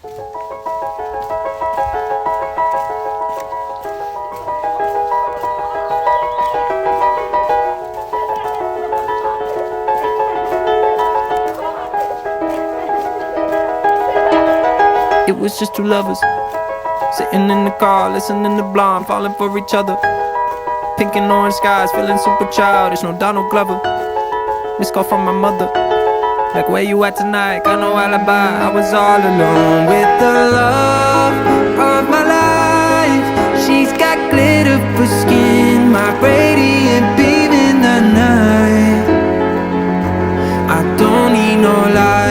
It was just two lovers sitting in the car, listening to Blonde, falling for each other. Pink and orange skies, feeling super childish. No Donald Glover. Missed call from my mother, like, where you at tonight? Got no alibi. I was all alone with the love of my life. She's got glitter for skin, my radiant beam in the night. I don't need no light.